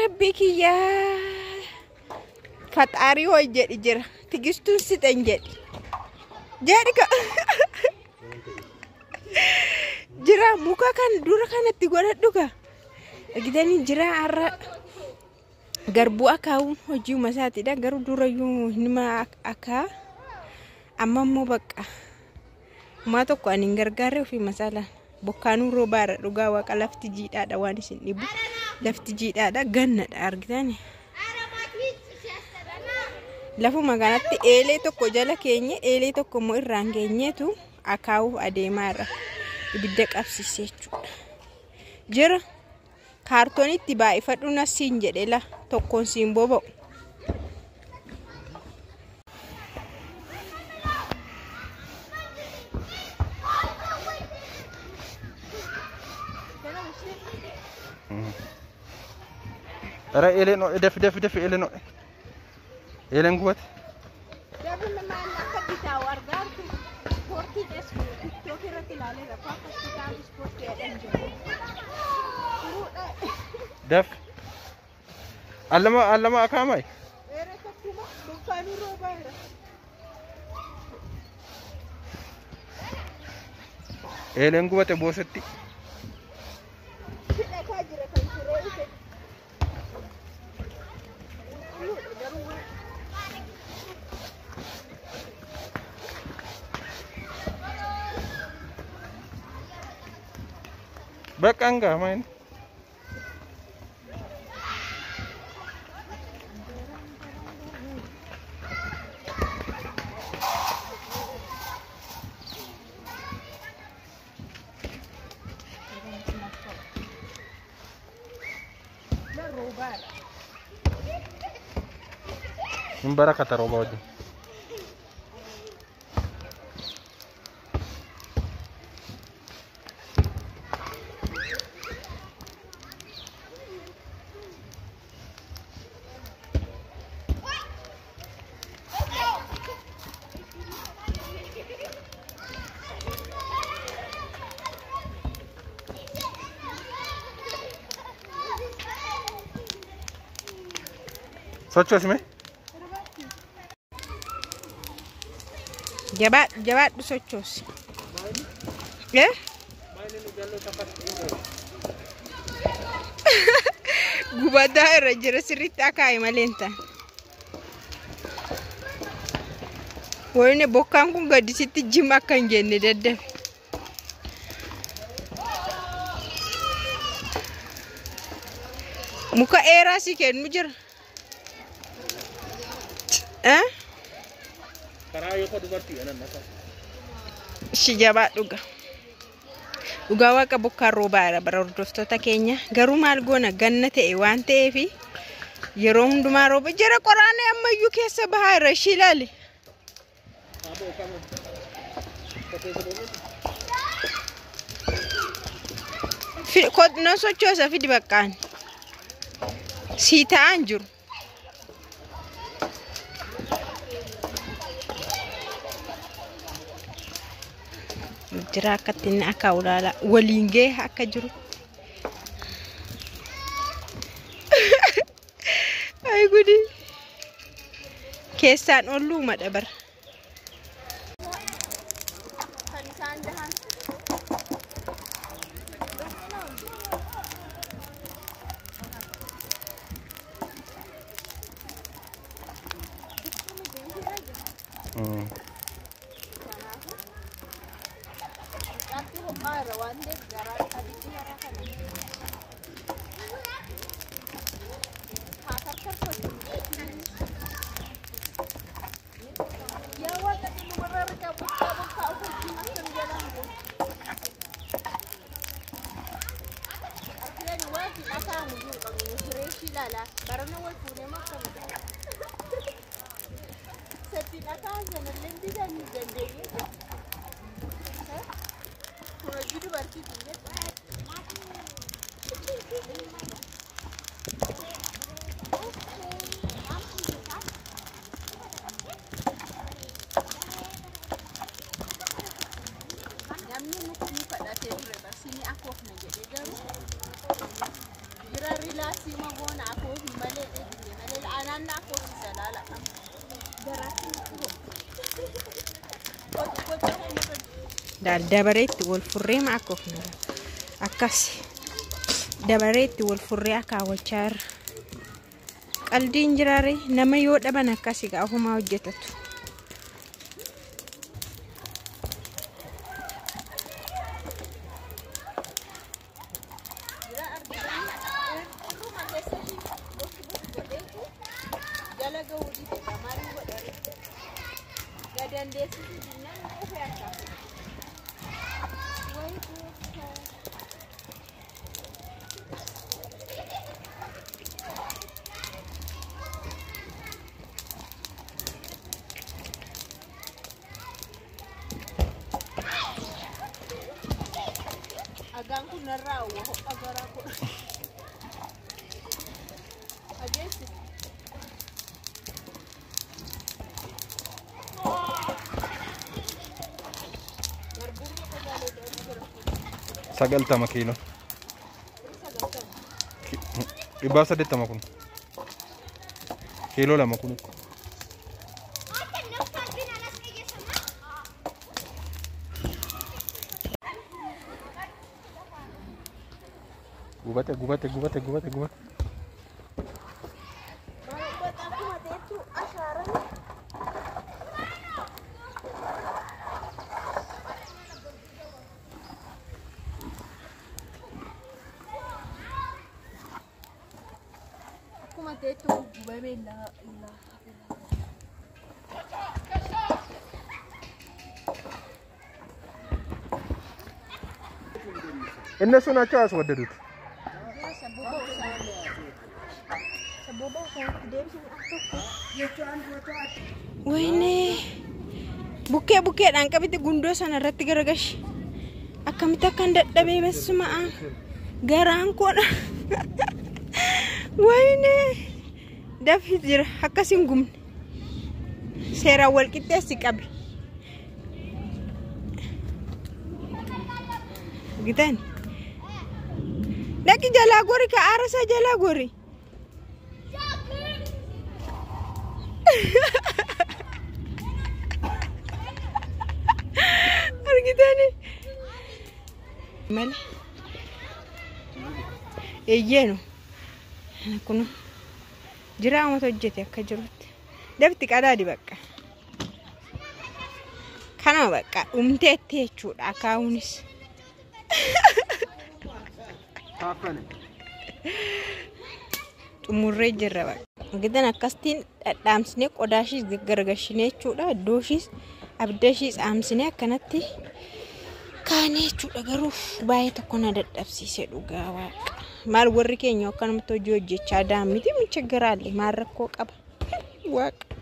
ربك يا فتاري وجد جرا تجستو ستنجد جارك جرا muka kan dura kanatti godhadhuga agidani jira arra garbu akawu hojii masaatidha garu durayyuu nima akka amammo bakka ma tokko anin gargaarre ofi masala bokkaanuu roobaara dhugaa waaqa lafti jiidhaadha waan isin dhibu lafti jiidhaadha gannadha argitani lafu magaalatti eelee tokko jala keenye eelee tokko immoo irraan keenyeetu akawu adeemaarra ibidda qabsiisee jechuudha jira kaartoonitti baay'ifadhu nasiin jedhe la tokkoon siin boba'u Ara eleno def eleno elen guwat dabu ma nakka bita wargartu porti desku tokirati lale ra papa sitan sport ya danjo def allama akamai ere tokkuma bokkaanu robaira elen guwate bosetti baka enggak main Mbara kata robot. Socho sih, jabat sochos ya gubada rajira sirita kai malenta woyne bokkam ko gaddi sitti jima kan genne dedde muka era siken mujur Karayo ko dubarti anan nasa. Si jabat dhuga waaqa bokkaa roobaara bara hordoftoota keenya garuu maal goona ganna ta'e waan ta'eefi yeroo hundumaa rooba jira qoraanee ammayyuu keessa bahaa irra ishii ilaali kodna sochoosa fidi baqqaan sii ta'an jiru jira akkatin akka ulala waliingee akka jiru ay gudi keessaan olluu madabar Jira relasi ma bona aku dabareetti wal furree maakofna akkas dabareetti wal furree akaawachaa irra qaldiin jiraare nama yoo dhaban akkasi gaafumaa hojjetatu. Agang ko na raw, agara ko. Ajes. Sagaltama kilo. Iba saddeettama kun. Kilo lama kun. Gubate. Aku mati itu bebe la. እነሱ ናቸው ያስወደዱት። ወይኔ ቡኬedhaan qabite gundoo sana irratti garagash akkamitti akka dadhabee besuma garaan koodha. Wayne dafi jira akkasin gumne seera wal qixxeessi qabe gitan daki jala gori ka arasa jala gori argitani mal ejeno kuno jira moto jete akka jirutti dabti qadaadi bakka kana bakka umteetti jechuudha akaawunis taafane xumurree jirra bakka gidan akkastiin dhadhaamsine qodaashis gargashine jechuudha dooshis abdashis aamsine akkanatti kaane jechuudha garuu baay'ee tokko na dadhabsiise dhugaa waaqa maal warri keenya akkanumatti hojii hojjechaa daamiti mun chiggaraalle maal rakkoo qaba waaqa